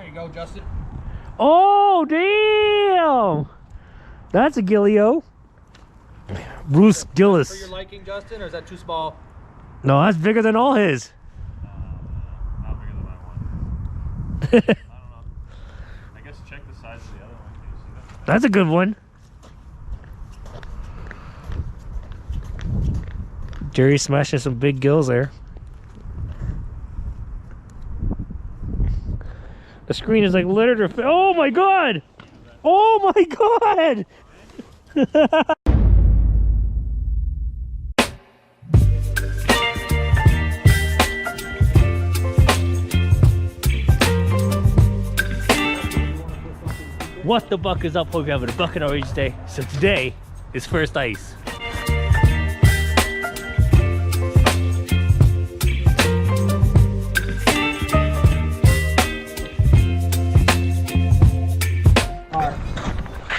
you go, Justin. Oh, damn! That's a Gillio. Bruce Gillis. For your liking, Justin, or is that too small? No, that's bigger than all his. Not bigger than my one. I don't know. I guess check the size of the other one. Can you see that? That's a good one. Jerry's smashing some big gills there. The screen is like littered with... Oh my god! Oh my god! What the buck is up? Hope you're having a bucket orange day. So today is first ice.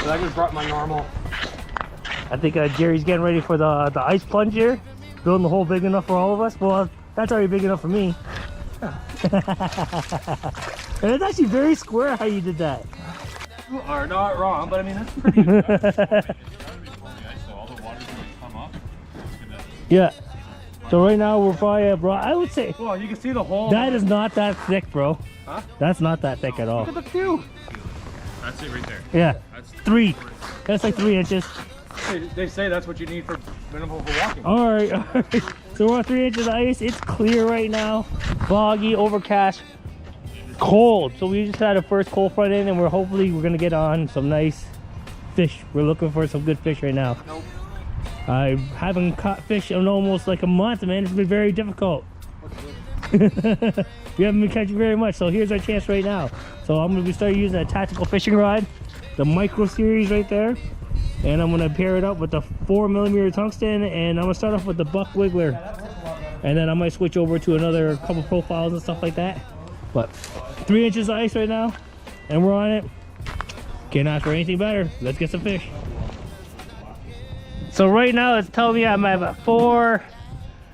So I just brought my normal. I think Jerry's getting ready for the ice plunge here. Building the hole big enough for all of us. Well, that's already big enough for me. And it's actually very square how you did that. You are not wrong, but I mean, that's pretty good. Yeah. So right now we're probably, bro, I would say... Well, you can see the hole. That is not that thick, bro. Huh? That's not that thick at all. Look at the view. That's it right there. Yeah. That's 3. That's like 3 inches. They say that's what you need for minimal for walking. All right. So we're on 3 inches of ice. It's clear right now. Foggy, overcast, cold. So we just had a first cold front in, and we're gonna get on some nice fish. We're looking for some good fish right now. Nope. I haven't caught fish in almost like a month, man. It's been very difficult. We haven't been catching very much, so here's our chance right now. So I'm gonna start using a tactical fishing rod, the micro series right there, and I'm gonna pair it up with the 4mm tungsten, and I'm gonna start off with the buck wiggler, and then I might switch over to another couple profiles and stuff like that. But 3 inches of ice right now, and we're on it. Can't ask for anything better. Let's get some fish. So right now it's telling me I'm at 4.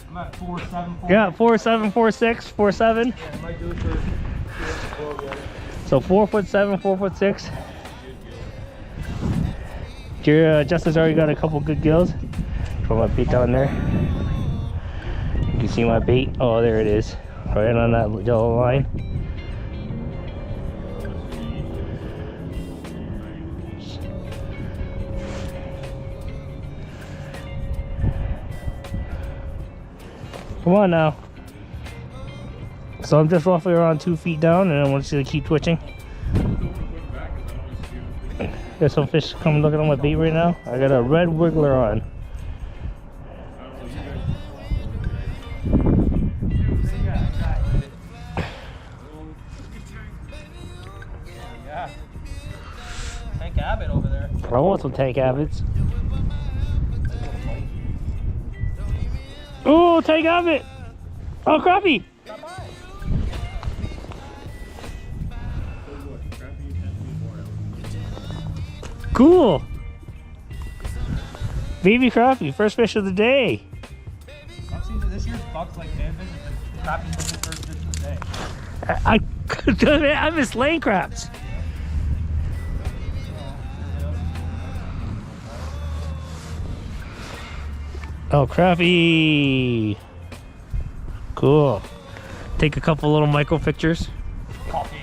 I'm at 4.7. Yeah, 4.7, 4.6, 4.7. Yeah, I might do it for. So 4'7", 4'6". Justin's already got a couple good gills. Throw my bait down there. You can see my bait. Oh, there it is, right on that yellow line. Come on now. So I'm just roughly around 2 feet down, and I want you to keep twitching. There's some fish coming looking on my bait right now. I got a red wiggler on. Yeah. Tank Abbott over there. I want some tank abbots. Oh, tank abbot! Oh, crappie! Cool. Baby crappie, first fish of the day. This year's bucks like canvas, and crappie's the first fish of the day. I miss lane craps. Oh, crappie. Cool. Take a couple little micro pictures. Coffee.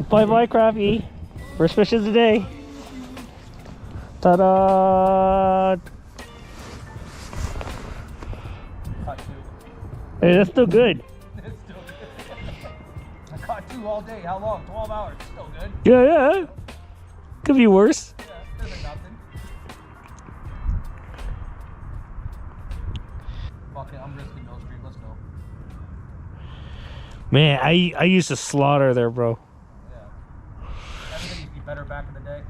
Bye-bye, crappie. First fish of the day. Ta-da! Caught 2. Hey, that's still good. It's still good. I caught 2 all day. How long? 12 hours. Still good. Yeah. Could be worse. Yeah, better than nothing. Fuck it, I'm risking Mill Street. Let's go. Man, I used to slaughter there, bro. Yeah. Everything used to be better back in the day.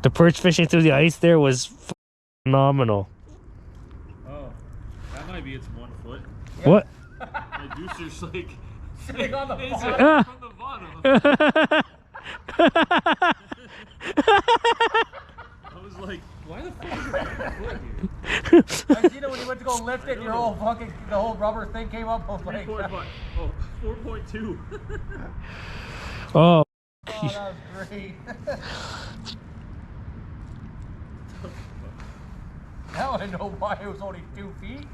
The perch fishing through the ice there was phenomenal. Oh, that might be its 1 foot. Yeah. What? The deucer's like Sitting on the it's bottom. right from the bottom. I was like, why the fuck is your foot here? You know when you went to go lift it, your whole fucking the whole rubber thing came up. I was like, 4.2. Oh. oh, that was great. Now I know why it was only 2 feet.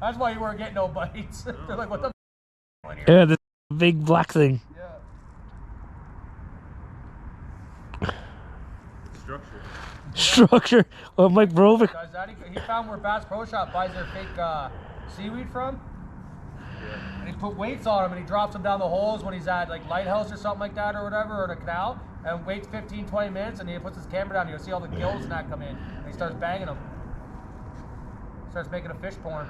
That's why you weren't getting no bites. They're like, what the f*** here? Yeah, this big black thing. Yeah. Structure. Well, Mike Brovick. Guys, he found where Bass Pro Shop buys their fake seaweed from. Yeah. And he put weights on them and he drops them down the holes when he's at like Lighthouse or something like that or whatever, or the canal, and waits 15-20 minutes and he puts his camera down. You'll see all the gills and that come in. And he starts banging them. Starts making a fish porn.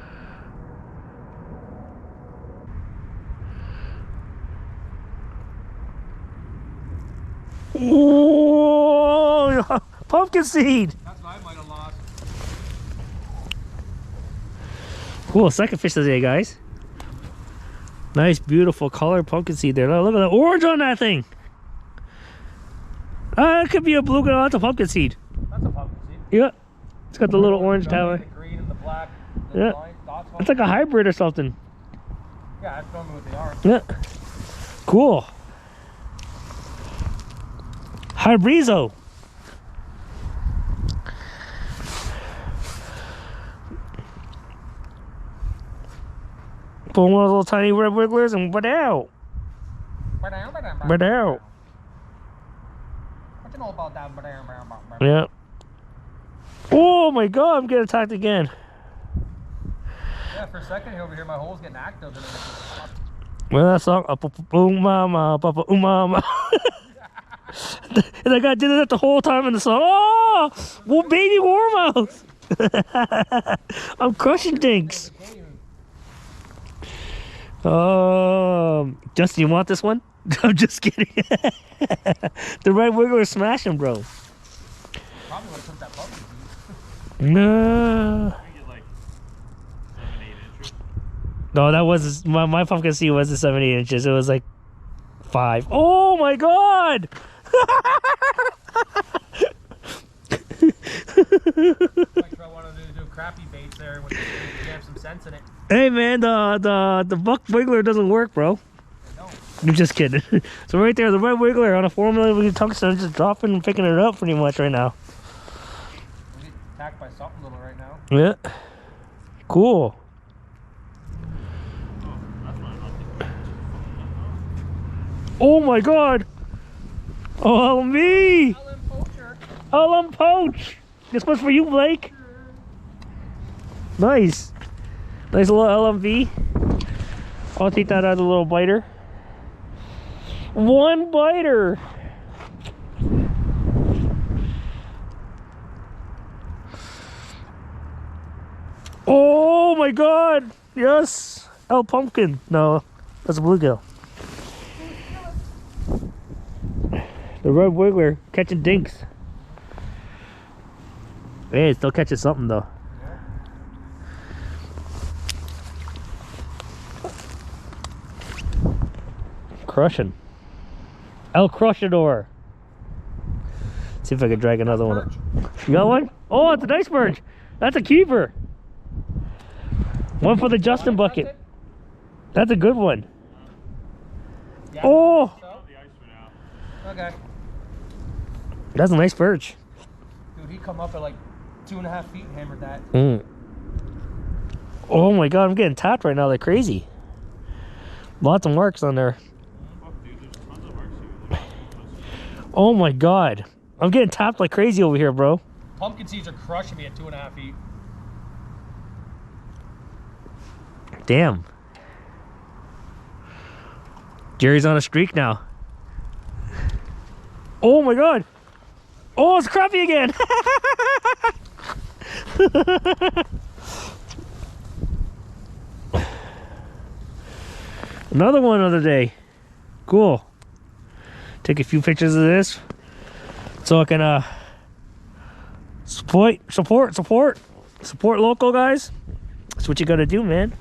Oh, pumpkin seed. That's what I might have lost. Cool, second fish of the day, guys. Nice, beautiful color pumpkin seed there. Look at the orange on that thing. It could be a bluegill. That's a pumpkin seed. That's a pumpkin seed. Yeah. It's got the little orange tower. The green and the black. Yeah. Dots on It's like a hybrid or something. Yeah, that's normally what they are. Yeah. Cool. Hybrizo. Pull one of those little tiny red wigglers and what out? But out. What you know about that? Yeah. Oh my god, I'm getting attacked again. Yeah, for a second over here, my hole's getting active. And Well, that song, boom mama, papa, mama. And I got did it the whole time in the song. Oh, well, baby warmouth. I'm crushing things. Justin, you want this one? I'm just kidding. The red wiggler is smashing, bro. Probably would have took that pumpkin seed. No. I get like 7-8 inches. No, that was my pumpkin seed was the 78 inches. It was like 5. Oh my god! I wanted to do crappy baits there with have some sense in it. Hey man, the buck wiggler doesn't work, bro. No. I'm just kidding. So right there, the red wiggler on a 4mm tungsten, just dropping and picking it up pretty much right now. We get attacked by something little right now. Yeah. Cool. Oh my god! Oh me! LM Poach! This one's for you, Blake. Nice. Nice little LMV. I'll take that out of the little biter. One biter! Oh my god! Yes! El Pumpkin. No, that's a bluegill. The red wiggler catching dinks. Hey, it's still catching something though. Crushing. El Crushador. See if I can drag another one up. You got one? Oh, it's a nice bird. That's a keeper. One for the Justin bucket. That's a good one. Yeah, Oh! The ice went out. Okay. That's a nice perch. Dude, he come up at like 2.5 feet and hammered that. Oh my god, I'm getting tapped right now like crazy. Lots of marks on there. Fuck, dude, there's tons of marks here. Oh my god. I'm getting tapped like crazy over here, bro. Pumpkin seeds are crushing me at 2.5 feet. Damn. Jerry's on a streak now. Oh my god. Oh, it's crappie again. Another one of the day. Cool. Take a few pictures of this so I can support local guys. That's what you gotta do, man.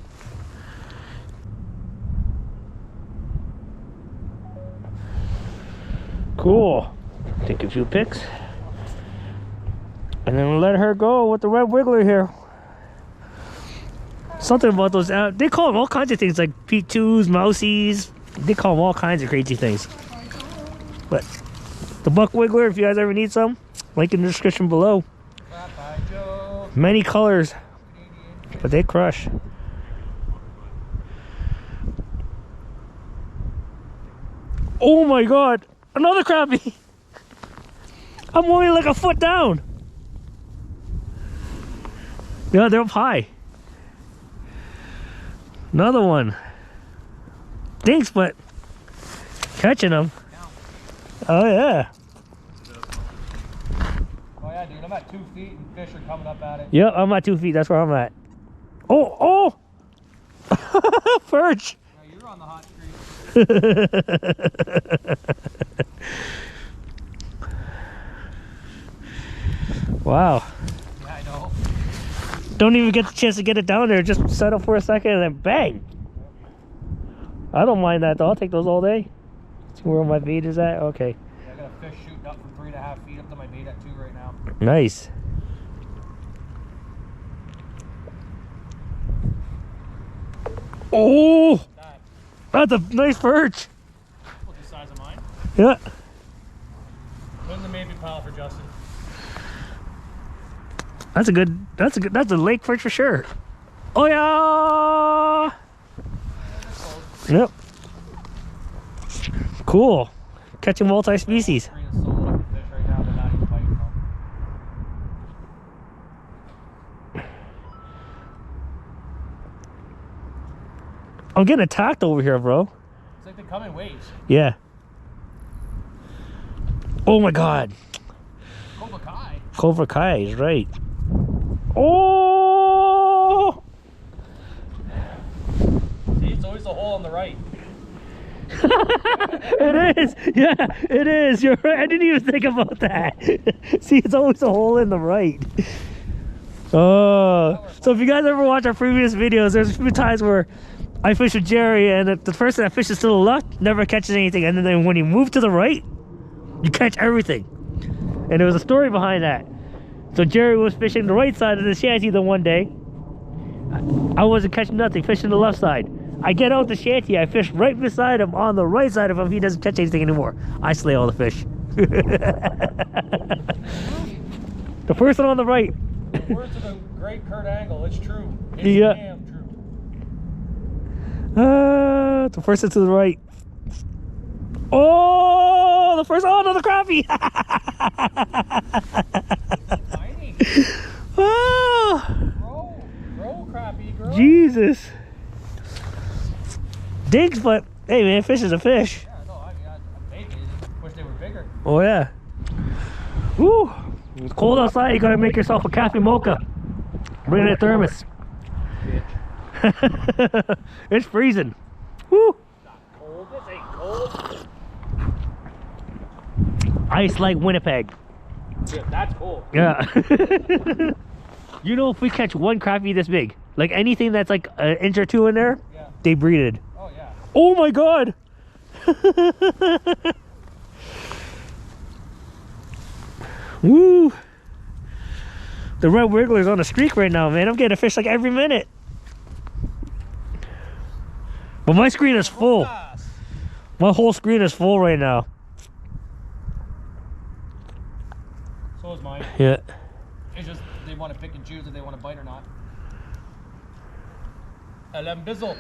Cool. Take a few pics. And then let her go with the red wiggler here. Something about those, they call them all kinds of things like P2s, mousies. They call them all kinds of crazy things. But the buck wiggler, if you guys ever need some, link in the description below. Many colors, but they crush. Oh my God, another crappie. I'm only like a foot down. Yeah, they're up high. Another one. Thanks, but catching them. Oh yeah. Oh yeah, dude, I'm at 2 feet and fish are coming up at it. Yep, I'm at 2 feet. That's where I'm at. Oh, oh, perch. Yeah, you're on the hot streak. Wow. Yeah, I know. Don't even get the chance to get it down there. Just settle for a second and then bang. I don't mind that though. I'll take those all day. See where my bait is at? Okay. Yeah, I got a fish shooting up from 3.5 feet up to my bait at 2 right now. Nice. Oh! That's a nice perch. What's the size of mine? Yeah. Put in the maybe pile for Justin. That's a lake perch for sure. Oh yeah! Yep. Cool. Catching multi-species. I'm getting attacked over here, bro. It's like they come in waves. Yeah. Oh my God. Cobra Kai. Cobra Kai is right. Oh! See, it's always a hole on the right. It is. Yeah, it is. You're right. I didn't even think about that. See, it's always a hole in the right. Oh. So if you guys ever watch our previous videos, there's a few times where I fish with Jerry and the person that fishes to the left never catches anything. And then when you move to the right, you catch everything. And there was a story behind that. So Jerry was fishing the right side of the shanty the one day. I wasn't catching nothing, fishing the left side. I get out the shanty, I fish right beside him on the right side of him. He doesn't catch anything anymore. I slay all the fish. The person on the right. The words of the great Kurt Angle, it's true. It's damn true. The person to the right. Oh, the first, oh, another crappie. Tiny. Oh, Grow crappie, girl. Jesus. Dinks, but hey man, fish is a fish. Yeah, no, I think I wish they were bigger. Oh yeah. Woo. It's cold outside, you gotta make yourself a coffee mocha. Bring in a thermos. It's freezing. Woo. Not cold, this ain't cold. Ice like Winnipeg. Yeah, that's cold. Yeah. You know, if we catch one crappie this big, like anything that's like an inch or two in there, yeah, they breeded. Oh yeah. Oh my God. Woo. The red wiggler's on a streak right now, man. I'm getting a fish like every minute. But my screen is full. My whole screen is full right now. So is mine. Yeah. It's just they want to pick and choose if they want to bite or not. LM Bizzle.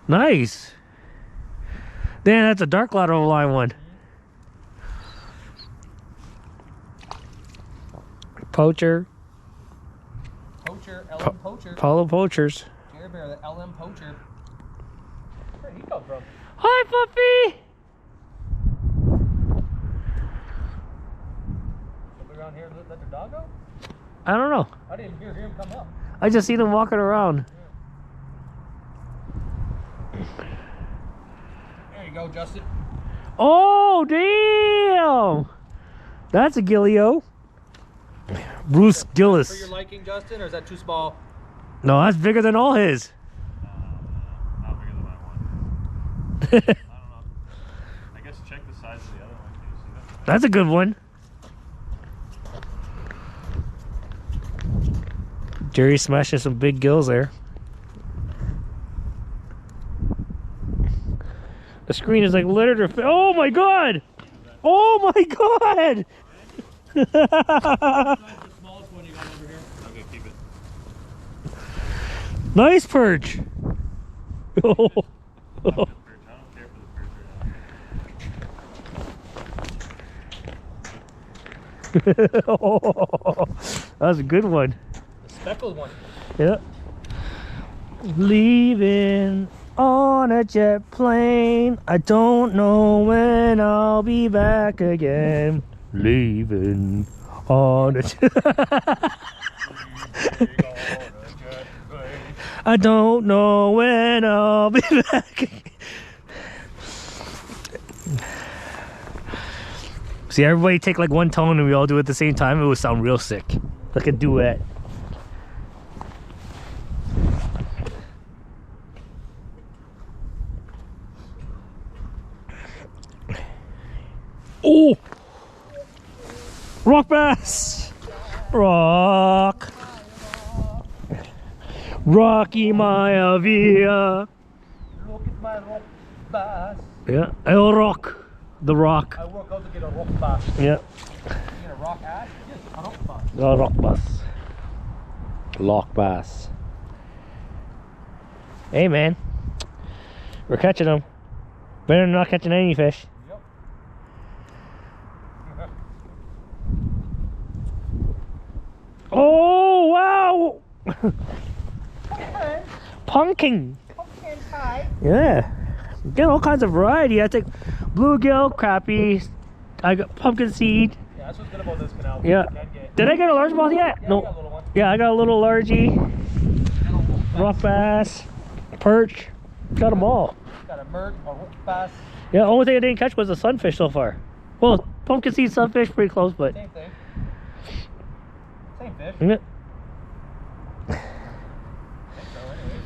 Nice. Damn, that's a dark lateral line one. Poacher. Poacher, LM Poacher. Paulo Poachers. Jerry Bear, the LM Poacher. Where'd he come from? Hi, puppy. Somebody around here let their dog go? I don't know. I didn't hear him come up. I just seen him walking around. There you go, Justin. Oh, damn. That's a Gillio. Bruce Gillis. For your liking, Justin, or is that too small? No, that's bigger than all his. Not bigger than my one. I don't know. I guess check the size of the other one. Can you see that? That's a good one. Jerry's smashing some big gills there. The screen is like littered with... Oh my god! Oh my god! That's the smallest one you got over here. Okay, keep it. Nice perch! Oh. I don't care for the perch right now. Oh, that was a good one. The speckled one. Yeah. Leaving on a jet plane. I don't know when I'll be back again. Leaving on a jet. I don't know when I'll be back again. See, everybody take like one tone and we all do it at the same time. It would sound real sick. Like a duet. Oh! Rock bass! Rock! Rocky Maivia! Look at my rock bass. Yeah, El Rock. The Rock. I work out to get a rock bass. Yeah. You get a rock ass? Yes, a rock bass. The rock bass. Lock bass. Hey man, we're catching them. Better than not catching any fish. Yep. Oh wow! Okay. Pumpkin. Pumpkin pie. Yeah. Get all kinds of variety. I take bluegill, crappie. I got pumpkin seed. Yeah, that's what's good about this canal. Yeah. You can get- Did I get a largemouth yet? Yeah, No. we got a little one. Yeah, I got a little largie, rock bass, perch. Got them all. Got a murk, a rock bass. Yeah, the only thing I didn't catch was the sunfish so far. Well, pumpkin seed, sunfish, pretty close, but Same thing. Same fish. yeah. So anyways.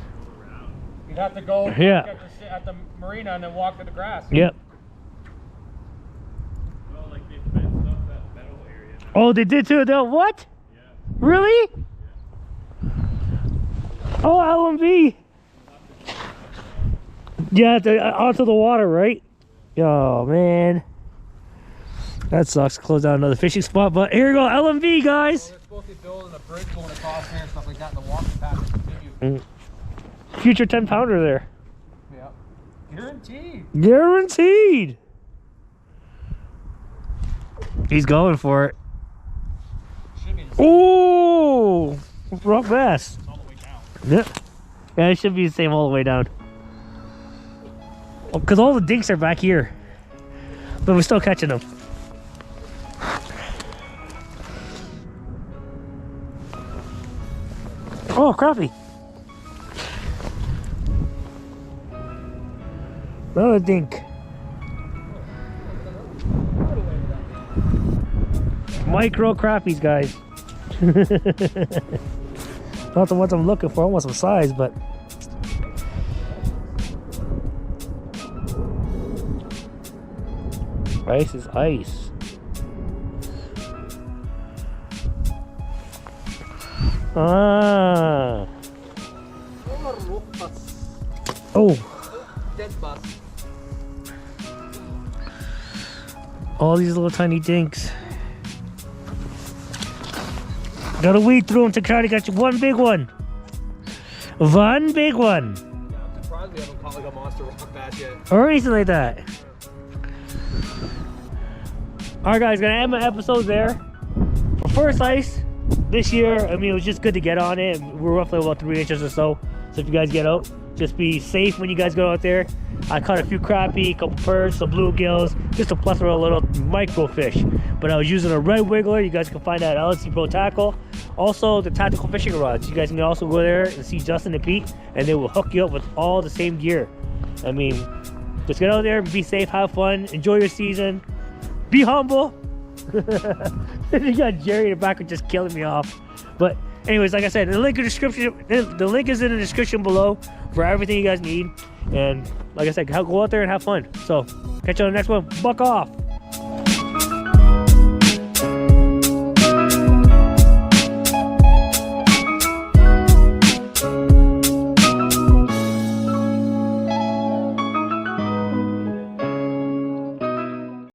You'd have to go Yeah. at the marina and then walk to the grass. Yep. Well, like they fenced up that meadow area now. Oh, they did too. What? Yeah. Really? Oh, LMV. Yeah, onto the water, right? Oh man, that sucks. Close down another fishing spot, but here we go, LMV guys. Well, they're supposed to be building a bridge going across there and stuff like that, and the walking path will continue. Future 10-pounder there, Yeah. Guaranteed. guaranteed. He's going for it. Should be the same. Ooh, rock bass. It's all the way down. Yeah, yeah, it should be the same all the way down. Because all the dinks are back here, but we're still catching them. Oh, crappie. Another dink. Micro crappies, guys. Not the ones I'm looking for. I want some size, but ice is ice. Ah. Oh. Dead bus. All these little tiny dinks. Gotta weed through them to try to catch one big one. One big one. Yeah, I'm surprised we haven't caught like a monster rock bass yet. Or anything like that. Alright guys, gonna end my episode there. For first ice this year, I mean, it was just good to get on it. We're roughly about 3 inches or so. So if you guys get out, just be safe when you guys go out there. I caught a few crappie, a couple perch, some bluegills, just a plethora of little micro fish. But I was using a red wiggler. You guys can find that at LSC PROTACKLE. Also, the tactical fishing rods. You guys can also go there and see Justin and Pete, and they will hook you up with all the same gear. I mean, just get out there and be safe, have fun, enjoy your season, be humble. You got Jerry in the back just killing me off. But anyways, like I said, the link in the description. The link is in the description below for everything you guys need. And like I said, go out there and have fun. So catch you on the next one. Buck off.